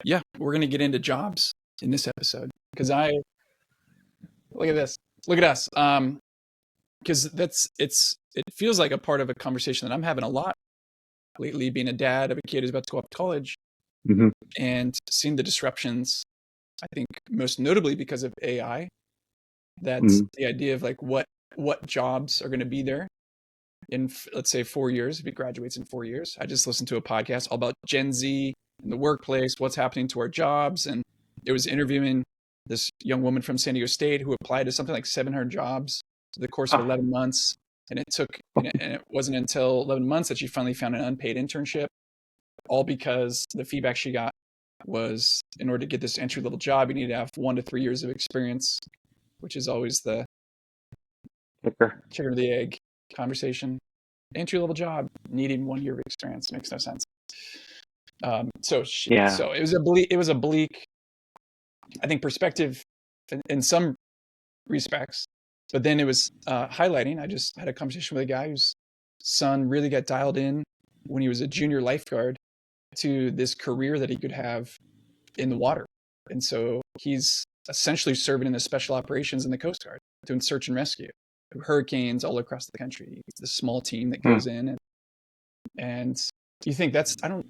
Yeah, we're going to get into jobs in this episode because look at this. Look at us. Because it feels like a part of a conversation that I'm having a lot lately, being a dad of a kid who's about to go off to college Hmm. and seeing the disruptions, I think most notably because of AI, that's Hmm. the idea of like what jobs are going to be there in, let's say, 4 years, if he graduates in 4 years. I just listened to a podcast all about Gen Z in the workplace, what's happening to our jobs. And it was interviewing this young woman from San Diego State who applied to something like 700 jobs to the course of Ah, 11 months. And it wasn't until 11 months that she finally found an unpaid internship, all because the feedback she got was in order to get this entry level job, you need to have 1 to 3 years of experience, which is always the kicker. chicken or the egg conversation. Entry level job needing 1 year of experience makes no sense. Yeah. So it was a bleak, I think, perspective in some respects, but then it was highlighting. I just had a conversation with a guy whose son really got dialed in when he was a junior lifeguard to this career that he could have in the water, and so he's essentially serving in the special operations in the Coast Guard, doing search and rescue, hurricanes all across the country. It's the small team that Hmm. goes in, and you think that's I don't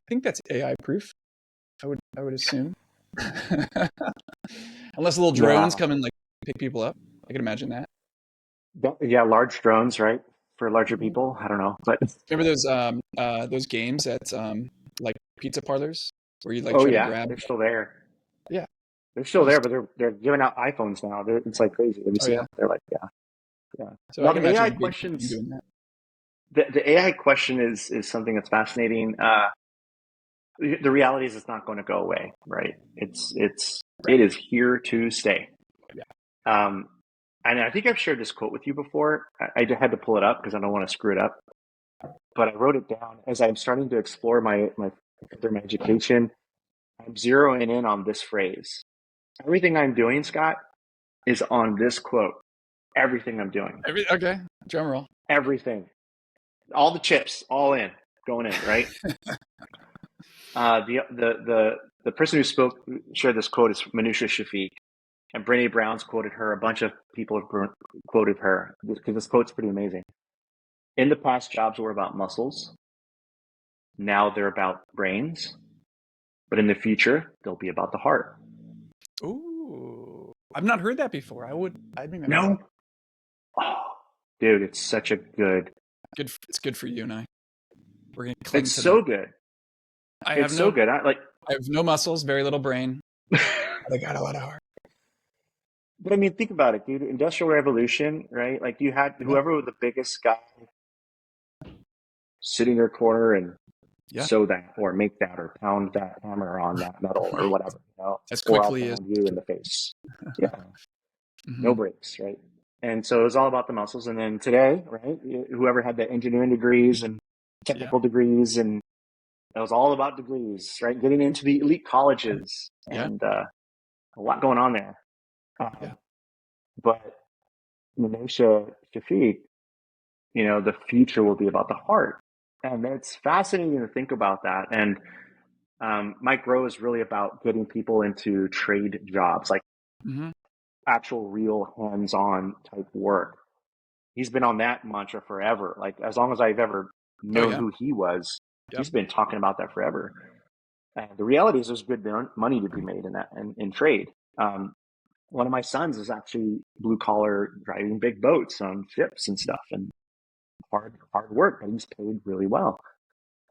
think that's AI proof. I would assume, unless little drones Yeah. come and like pick people up. I can imagine that. Yeah. Large drones, right? For larger Mhm. people. I don't know, but Remember those games at like pizza parlors where you like oh try to yeah, grab? they're still there. Yeah, They're still you there, just but they're giving out iPhones now. It's like crazy. Have you oh seen yeah. them? They're like, yeah, yeah. So I Now can the imagine AI a big team questions. doing that. The AI question is something that's fascinating. The reality is it's not going to go away, right? It Right. is here to stay. Yeah. Um, and I think I've shared this quote with you before. I had to pull it up because I don't want to screw it up. But I wrote it down as I'm starting to explore my education. I'm zeroing in on this phrase. Everything I'm doing, Scott, is on this quote. Everything I'm doing, Okay. Drum roll. everything, all the chips, all in, going in, right? The person who shared this quote is Manusha Shafiq, and Brene Brown's quoted her. A bunch of people have quoted her because this quote's pretty amazing. In the past, jobs were about muscles. Now they're about brains, but in the future, they'll be about the heart. Ooh, I've not heard that before. I'd remember that. No, oh, dude, it's such a good. Good. It's good for you and I. We're gonna cling It's to that. so good. I have It's so no good. I like. I have no muscles, very little brain, but I got a lot of heart. But I mean, think about it, dude. Industrial Revolution, right? Like you had Yeah. whoever was the biggest guy sit in their corner and Yeah. sew that or make that or pound that hammer on that metal or Right. whatever, As or I'll quickly as pound you in the face. Yeah, no hmm breaks, right? And so it was all about the muscles. And then today, right, whoever had the engineering degrees and yeah. technical degrees, and it was all about degrees, right? Getting into the elite colleges Yeah. and a lot going on there. Yeah. Um, but Manisha Shafiq, the future will be about the heart. And it's fascinating to think about that. And Mike Rowe is really about getting people into trade jobs, like hmm actual, real, hands-on type work. He's been on that mantra forever. Like as long as I've ever Oh known yeah. who he was, Yep. he's been talking about that forever. And the reality is, there's good money to be made in that in trade. Um, one of my sons is actually blue collar, driving big boats on ships and stuff, and hard work, but he's paid really well.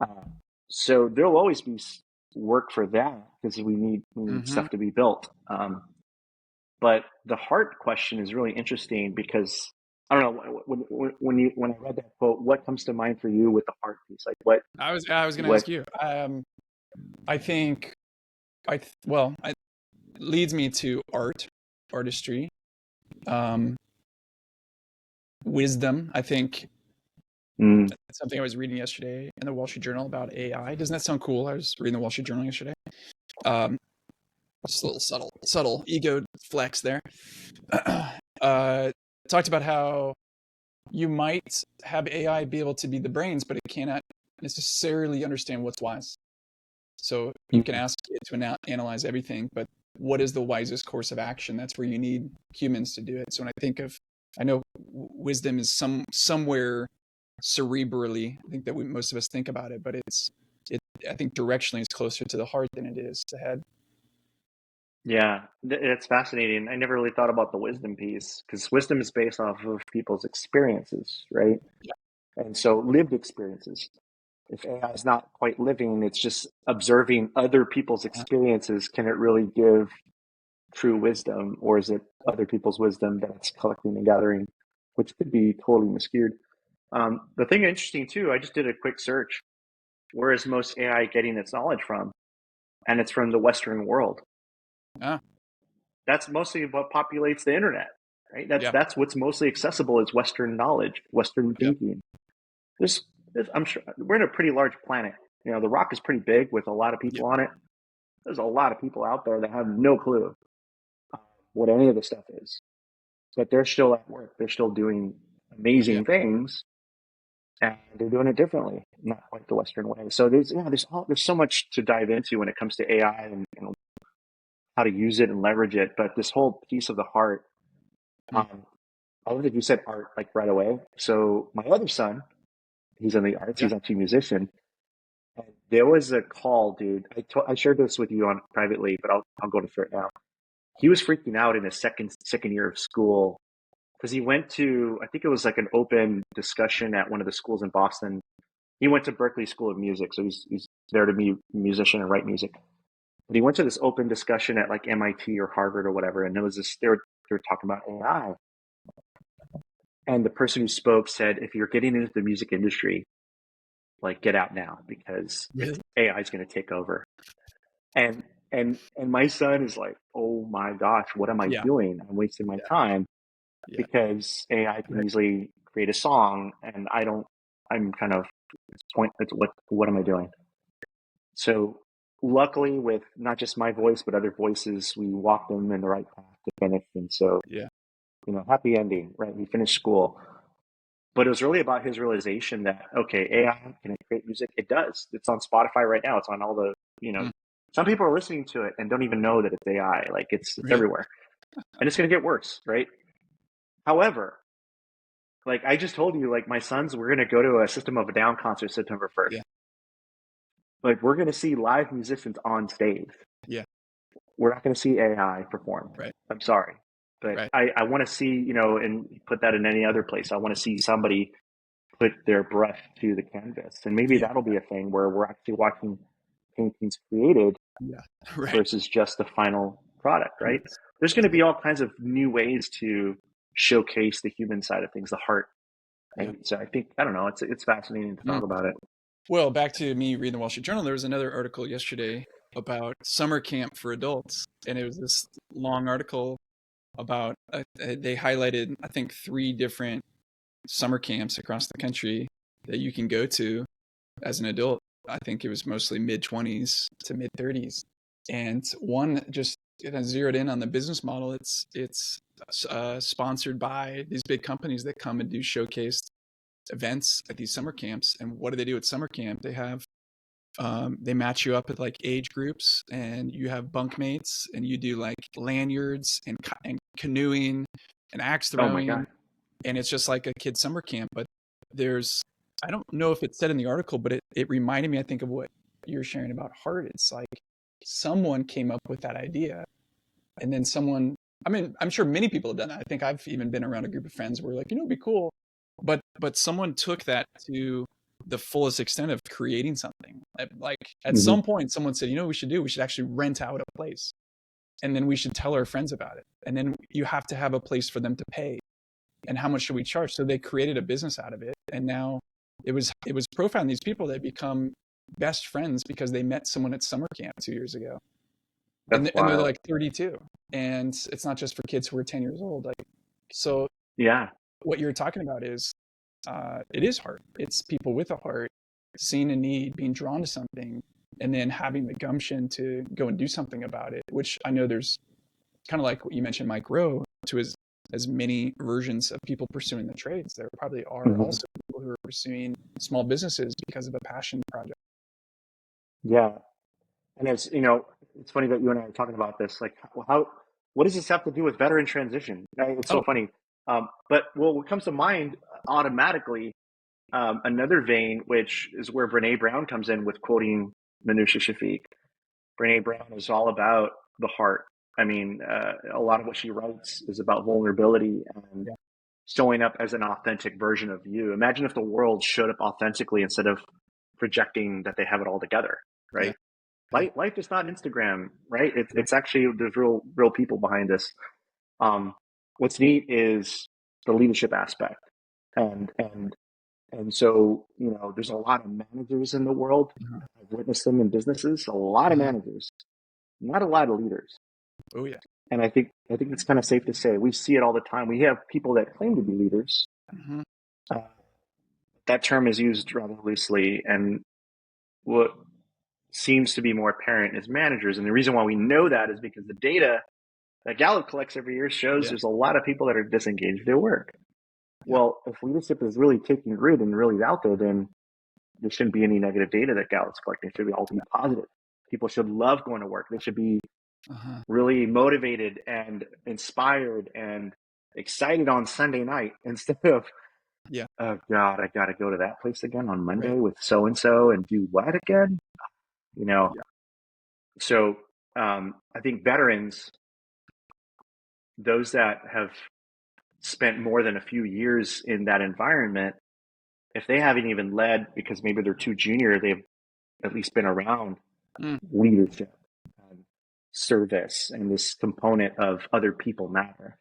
Uh, so there'll always be work for that because we need hmm stuff to be built. But the heart question is really interesting because I don't know when I read that quote, what comes to mind for you with the heart piece? Like I was going to what? ask you. I think well, it leads me to artistry, um, wisdom. I think Mm, that's something I was reading yesterday in the Wall Street Journal about AI. Doesn't that sound cool? I was reading the Wall Street Journal yesterday. Um, just a little subtle ego flex there. uh, talked about how you might have AI be able to be the brains, but it cannot necessarily understand what's wise. So you can Mhm. ask it to analyze everything, but what is the wisest course of action? That's where you need humans to do it. So when I think of, I know wisdom is somewhere cerebrally, I think that most of us think about it, but it I think directionally it's closer to the heart than it is to head. Yeah, it's fascinating. I never really thought about the wisdom piece because wisdom is based off of people's experiences, right? Yeah. And so lived experiences. If AI is not quite living, it's just observing other people's Uh, experiences. Can it really give true wisdom, or is it other people's wisdom that it's collecting and gathering, which could be totally miscued? The thing interesting too, I just did a quick search. Where is most AI getting its knowledge from? And it's from the Western world. ah, That's mostly what populates the internet, right? That's yeah, that's what's mostly accessible is Western knowledge, Western yeah, thinking. There's I'm sure we're in a pretty large planet. You know, the rock is pretty big with a lot of yeah, people on it. There's a lot of people out there that have no clue what any of this stuff is, but they're still at work. They're still doing yeah, amazing things, and they're doing it differently, not quite the Western way. So there's so much to dive into when it comes to AI and how to use it and leverage it. But this whole piece of the heart, mm, um, I love that you said art like right away. So my other son, he's in the arts. yeah, He's actually a musician. And there was a call, dude. I shared this with you on privately, but I'll go to it now. He was freaking out in his second year of school because he went to, I think it was like an open discussion at one of the schools in Boston. He went to Berkeley School of Music, so he's there to be a musician and write music. But he went to this open discussion at like MIT or Harvard or whatever, and there was this they were talking about AI. And the person who spoke said, if you're getting into the music industry, like get out now because it's really, AI is going to take over. And and my son is like, oh my gosh, what am I yeah, doing? I'm wasting my yeah, time yeah, because AI can right, easily create a song, and I don't. I'm kind of point. It's what am I doing? So luckily, with not just my voice but other voices, we walked them in the right path to finish. And so yeah, happy ending, right? He finished school. But it was really about his realization that, okay, AI can it create music? It does. It's on Spotify right now. It's on all the, mm, some people are listening to it and don't even know that it's AI. Like it's really, everywhere. And it's going to get worse, right? However, like I just told you, like my sons, we're going to go to a System of a Down concert September 1st. yeah, Like we're going to see live musicians on stage. yeah, We're not going to see AI perform. right, I'm sorry. But right, I want to see, and put that in any other place. I want to see somebody put their brush to the canvas. And maybe yeah, that'll be a thing where we're actually watching paintings created yeah, right, versus just the final product, right? yes, There's going to totally, be all kinds of new ways to showcase the human side of things, the heart, yeah. right? So I think, I don't know, it's fascinating to Mm. talk about it. Well, back to me reading the Wall Street Journal, there was another article yesterday about summer camp for adults, and it was this long article about they highlighted I think three different summer camps across the country that you can go to as an adult. I think it was mostly mid 20s to mid 30s, and one just zeroed in on the business model. It's sponsored by these big companies that come and do showcase events at these summer camps. And what do they do at summer camp? They match you up with like age groups, and you have bunk mates, and you do like lanyards and canoeing and axe Oh my throwing, God. and it's just like a kid summer camp. But there's, I don't know if it said in the article, but it reminded me, I think, of what you're sharing about heart. It's like someone came up with that idea, and then someone, I mean, I'm sure many people have done that. I think I've even been around a group of friends where like, it'd be cool, but someone took that to the fullest extent of creating something. Like at Hmm. some point, someone said, what we should do? We should actually rent out a place, and then we should tell our friends about it. And then you have to have a place for them to pay. And how much should we charge? So they created a business out of it, and now it was profound. These people that become best friends because they met someone at summer camp 2 years ago, That's and they're wild. like 32, and it's not just for kids who are 10 years old. Like, so Yeah. what you're talking about is it is heart. It's people with a heart seeing a need, being drawn to something, and then having the gumption to go and do something about it. Which I know there's kind of like what you mentioned, Mike Rowe, to as many versions of people pursuing the trades. There probably are Hmm. also people who are pursuing small businesses because of a passion project. Yeah. And it's, it's funny that you and I are talking about this. Like, what does this have to do with veteran transition? It's Oh, so funny. But what comes to mind automatically, another vein, which is where Brene Brown comes in with quoting Manusha Shafiq. Brene Brown is all about the heart. I mean, a lot of what she writes is about vulnerability and yeah, showing up as an authentic version of you. Imagine if the world showed up authentically instead of projecting that they have it all together, yeah, right? yeah. Life is not Instagram, right? No. It's actually, there's real people behind this. Um, what's neat is the leadership aspect, and and and so there's a lot of managers in the world. Uh-huh. I've witnessed them in businesses. A lot of Uh-huh. managers, not a lot of leaders. Oh yeah. And I think it's kind of safe to say we see it all the time. We have people that claim to be leaders. Hmm. Uh, that term is used rather loosely, and what seems to be more apparent is managers. And the reason why we know that is because the data that Gallup collects every year shows Yeah, there's a lot of people that are disengaged at work. yeah. Well, if leadership is really taking root and really out there, then there shouldn't be any negative data that Gallup's collecting. It should all be positive. People should love going to work. They should be Uh-huh. really motivated and inspired and excited on Sunday night instead of, Yeah, oh God, I got to go to that place again on Monday right. with so and so and do what again? You know, Yeah. so I think veterans, those that have spent more than a few years in that environment, if they haven't even led because maybe they're too junior, they've at least been around Mm. leadership and service and this component of other people matter.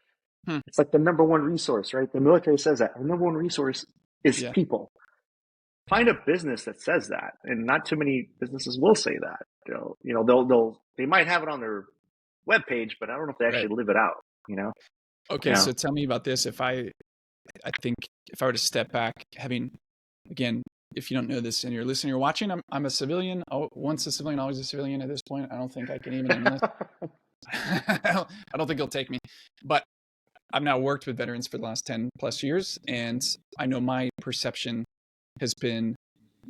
Hmm. It's like the number one resource, right? The military says that our number one resource is Yeah, people. Find a business that says that, and not too many businesses will say that. They might have it on their webpage, but I don't know if they right. actually live it out. You know, Okay, yeah. so tell me about this. I think if I were to step back, having, again, if you don't know this and you're listening or watching, I'm a civilian. Oh, once a civilian, always a civilian at this point. I don't think I can even enlist. I don't think it'll take me. But I've now worked with veterans for the last 10 plus years, and I know my perception has been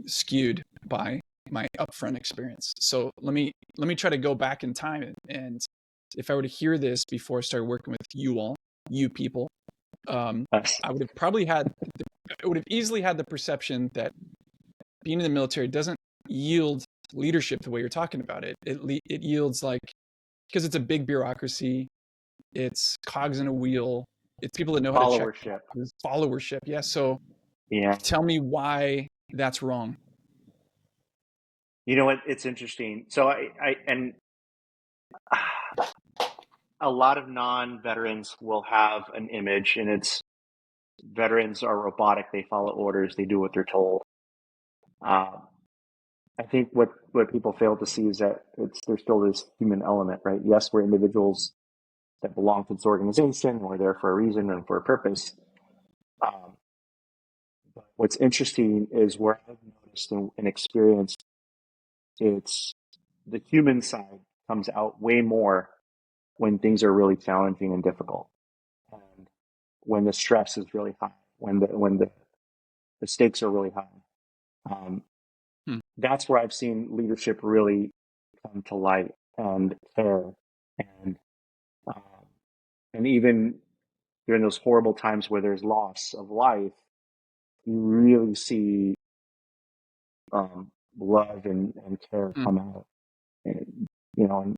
skewed by my upfront experience. So let me try to go back in time, and if I were to hear this before I started working with you all, you people, Us. I would have probably had, I would have easily had the perception that being in the military doesn't yield leadership the way you're talking about it. It yields like, because it's a big bureaucracy, it's cogs in a wheel, it's people that know how to check Followership. followership. Yeah. So Yeah. tell me why that's wrong. You know what? It's interesting. So and a lot of non-veterans will have an image, and it's veterans are robotic. They follow orders. They do what they're told. Um, I think what people fail to see is that there's still this human element, right? Yes, we're individuals that belong to this organization. We're there for a reason and for a purpose. Um, but what's interesting is where I've noticed and experienced, it's the human side comes out way more when things are really challenging and difficult, and when the stress is really high, when the stakes are really high. Um, Hmm. that's where I've seen leadership really come to light and care, and um, and even during those horrible times where there's loss of life, you really see love and care Hmm. come out. And, and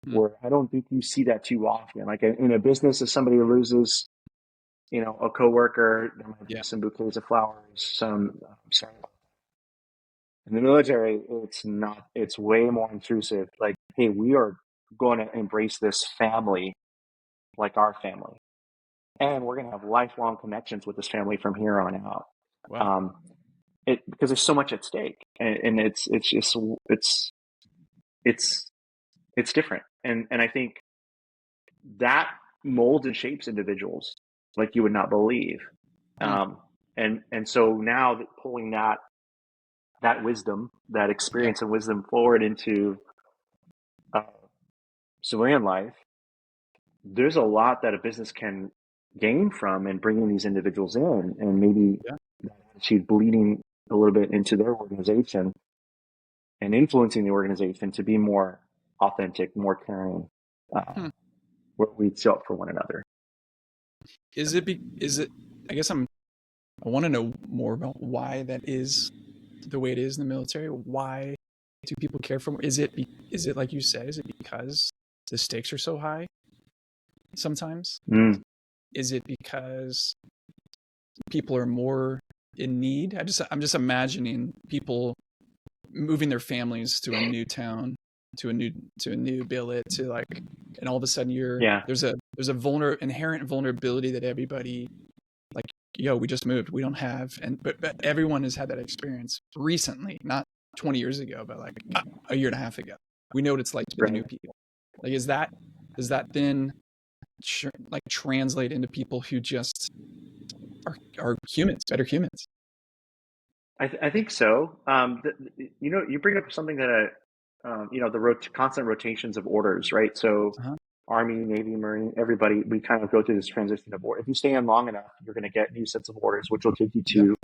Hmm. where I don't think you see that too often. Like in a business, if somebody loses, a coworker, there might be Yeah. some bouquets of flowers, some sorry. In the military, it's not. It's way more intrusive. Like, hey, we are going to embrace this family like our family, and we're going to have lifelong connections with this family from here on out. Wow. Um, because there's so much at stake, and it's it's different, and I think that molds and shapes individuals like you would not believe. Hmm. Um, and so now that pulling that wisdom, that Yeah. experience and wisdom forward into uh, civilian life, there's a lot that a business can gain from and bringing these individuals in, and maybe Yeah. that attitude bleeding a little bit into their organization. and influencing the organization to be more authentic, more caring, Hmm. where we show up for one another. Is it, I guess I want to know more about why that is the way it is in the military. Why do people care for more? Is it like you said, is it because the stakes are so high sometimes? Mm, Is it because people are more in need? I'm just imagining people moving their families to a new town, to a new billet, to like, and all of a sudden yeah, there's a inherent vulnerability that everybody, like, yo, we just moved, we don't have, but everyone has had that experience recently, not 20 years ago, but like a year and a half ago. We know what it's like to be the right. new people. Like, does that then like translate into people who just are humans, better humans? I think so. You bring up something that, the constant rotations of orders, right? So, Uh-huh. Army, Navy, Marine, everybody, we kind of go through this transition of order. If you stay in long enough, you're going to get new sets of orders, which will take you Yeah. to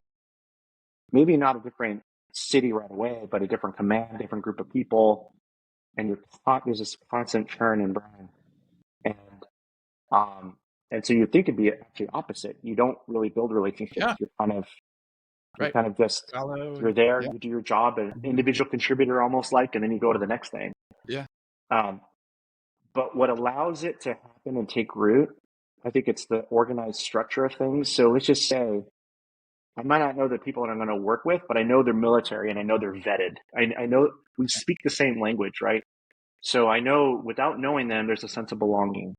maybe not a different city right away, but a different command, different group of people, and there's this constant churn and burn, and um, and so you think it'd be actually opposite. You don't really build relationships. Yeah. You're Right. kind of just Follow you're and there, yeah. you do your job, an Mhm. individual contributor almost like, and then you go to the next thing. Yeah. Um, but what allows it to happen and take root, I think it's the organized structure of things. So let's just say I might not know the people that I'm going to work with, but I know they're military and I know they're vetted. I know we speak the same language, right? So I know without knowing them, there's a sense of belonging.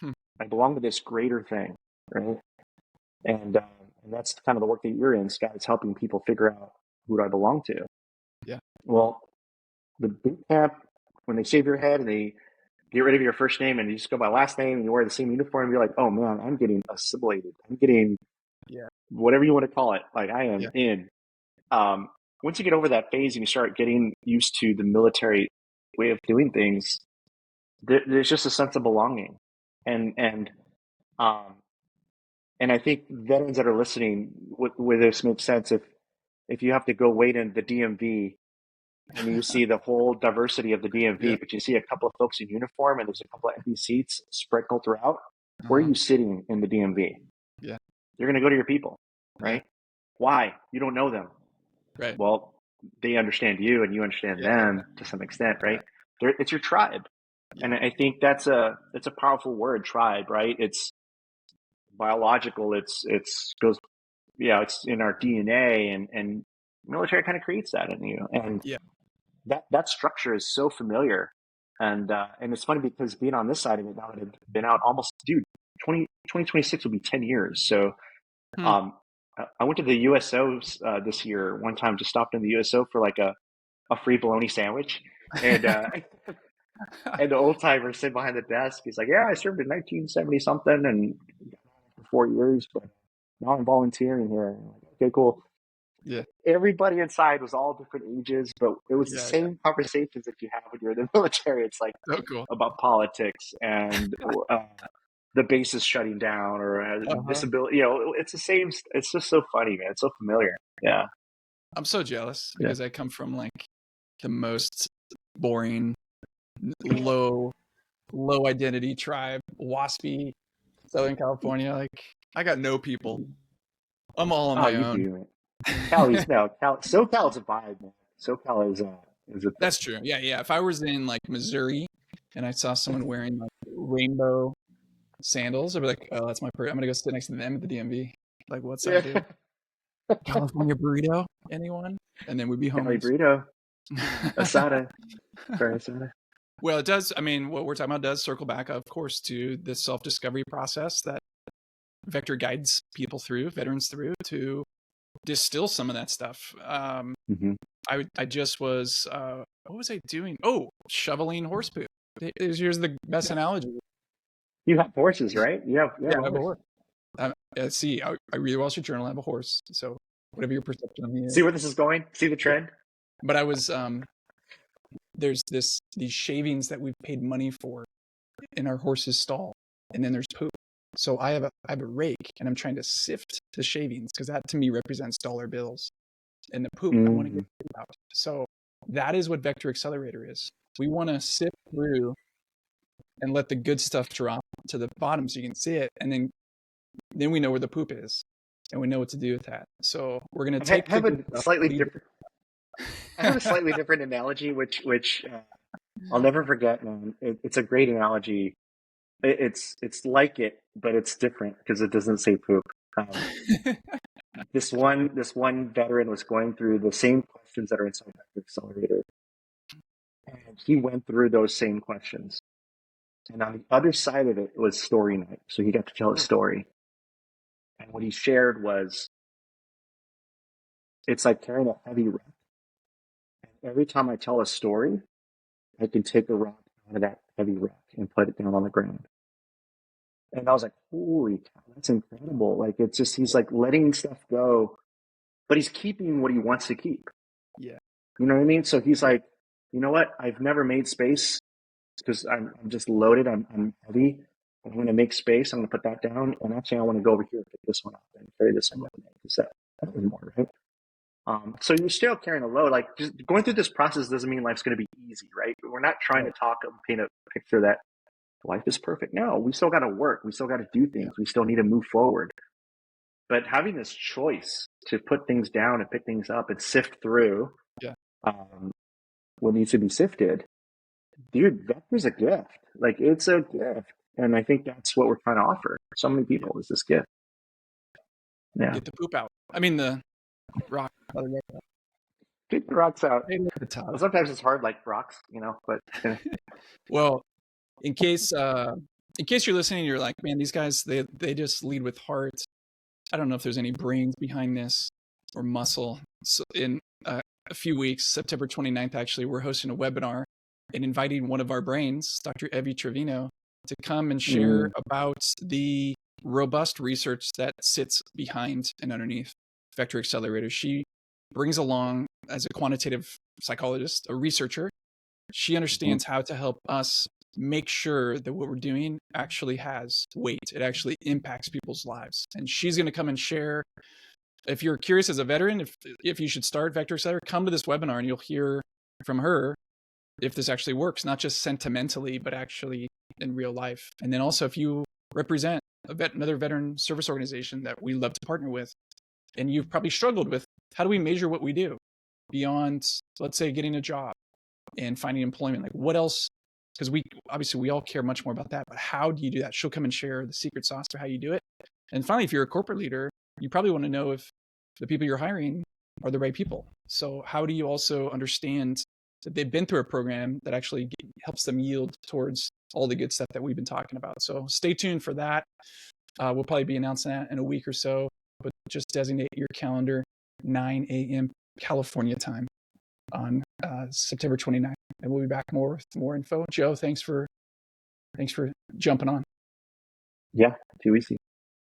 Hmm. I belong to this greater thing, right? And um, and that's kind of the work that you're in, Scott. It's helping people figure out who do I belong to. Yeah. Well, the boot camp, when they shave your head and they get rid of your first name and you just go by last name and you wear the same uniform, you're like, oh man, I'm getting assimilated. I'm getting Yeah. whatever you want to call it. Like I am Yeah. in. Um, Once you get over that phase and you start getting used to the military way of doing things, there's just a sense of belonging, and um, and I think veterans that are listening, where this makes sense, if you have to go wait in the DMV and you see the whole diversity of the Yeah. DMV, but you see a couple of folks in uniform and there's a couple of empty seats sprinkled throughout, where are Uh-huh. you sitting in the DMV? Yeah. You're going to go to your people, Yeah. right? Why? You don't know them. Right. Well, they understand you and you understand Yeah. Yeah. them to some extent, right? Right. It's your tribe. Yeah. And I think it's a powerful word, tribe, right? It's biological. It's goes, yeah, it's in our DNA, and military kind of creates that in you. And Yeah. that structure is so familiar. And it's funny because being on this side of it now, that I've been out almost, dude, 2026 will be 10 years. So, Hmm. um, I went to the USO this year one time, just stopped in the USO for like a free bologna sandwich. And and the old timer sitting behind the desk, he's like, "Yeah, I served in 1970 something and for 4 years, but now I'm volunteering here." And I'm like, okay, cool. Yeah. Everybody inside was all different ages, but it was the Yeah. same conversations that you have when you're in the military. It's like So cool. about politics and the base is shutting down or Uh-huh. disability. It's the same. It's just so funny, man. It's so familiar. Yeah, I'm so jealous yeah. because I come from like the most boring, low, low identity tribe, waspy Southern California. Like, I got no people. I'm all on Oh, my you own. do, man. Cali's no, SoCal is a vibe, man. SoCal is a thing. That's true. Yeah, yeah. If I was in like Missouri and I saw someone wearing like rainbow sandals, I'd be like, "Oh, that's my I'm gonna go sit next to them at the DMV." Like, what's up, Yeah, dude? California burrito? Anyone? And then we'd be Cali homies. burrito, asada, carne asada. Well, it does. I mean, what we're talking about does circle back, of course, to the self-discovery process that Vector guides people through, veterans through, to distill some of that stuff. Hmm. I just was what was I doing? Oh, shoveling horse poop. Here's the best analogy. You have horses, right? You have Yeah, a I have a horse. horse. See, I read the Wall Street Journal. I have a horse. So whatever your perception of me See is, where this is going? See the yeah. trend? But I was there's these shavings that we've paid money for in our horse's stall, and then there's poop. So I have a rake, and I'm trying to sift the shavings because that to me represents dollar bills, and the poop I want to Hmm. get out. So That is what Vector Accelerator is. We want to sift through and let the good stuff drop to the bottom so you can see it, and then we know where the poop is, and we know what to do with that. So we're going to I take the have a good stuff, slightly leave different. I have a slightly different analogy, which I'll never forget, man. It's a great analogy. It's like it, but it's different because it doesn't say poop. Um, this one veteran was going through the same questions that are inside the Accelerator, and he went through those same questions. And on the other side of it was story night, so he got to tell a story. And what he shared was, it's like carrying a heavy rock. And every time I tell a story, I can take a rock out of that heavy rock and put it down on the ground. And I was like, holy cow, that's incredible. Like, it's just, he's like letting stuff go, but he's keeping what he wants to keep. Yeah. You know what I mean? So he's like, you know what? I've never made space because I'm just loaded. I'm heavy. I'm going to make space. I'm going to put that down. And actually, I want to go over here and pick this one up and carry this one up because that was more, right? So you're still carrying a load. Like, just going through this process doesn't mean life's going to be easy, right? We're not trying to talk and paint a picture that life is perfect. No, we still got to work. We still got to do things. We still need to move forward. But having this choice to put things down and pick things up and sift through what needs to be sifted, dude, Vector's a gift. Like, it's a gift. And I think that's what we're trying to offer so many people is this gift. Yeah. Get the poop out. I mean, the rock. Get the rocks out. At the top. Well, sometimes it's hard, like rocks, but. Well, in case you're listening, you're like, man, these guys, they just lead with heart. I don't know if there's any brains behind this or muscle. So in a few weeks, September 29th, actually, we're hosting a webinar and inviting one of our brains, Dr. Evie Trevino, to come and share about the robust research that sits behind and underneath Vector Accelerator. She brings along, as a quantitative psychologist, a researcher, she understands how to help us make sure that what we're doing actually has weight. It actually impacts people's lives. And she's going to come and share. If you're curious as a veteran, if you should start Vector Accelerator, come to this webinar and you'll hear from her if this actually works, not just sentimentally, but actually in real life. And then also, if you represent another veteran service organization that we love to partner with, and you've probably struggled with, how do we measure what we do beyond, let's say, getting a job and finding employment? Like, what else? Because we all care much more about that, but how do you do that? She'll come and share the secret sauce to how you do it. And finally, if you're a corporate leader, you probably want to know if the people you're hiring are the right people. So how do you also understand that they've been through a program that actually helps them yield towards all the good stuff that we've been talking about? So stay tuned for that. We'll probably be announcing that in a week or so, but just designate your calendar, 9 a.m. California time on September 29th. And we'll be back with more info. Joe, thanks for jumping on. Yeah, too easy.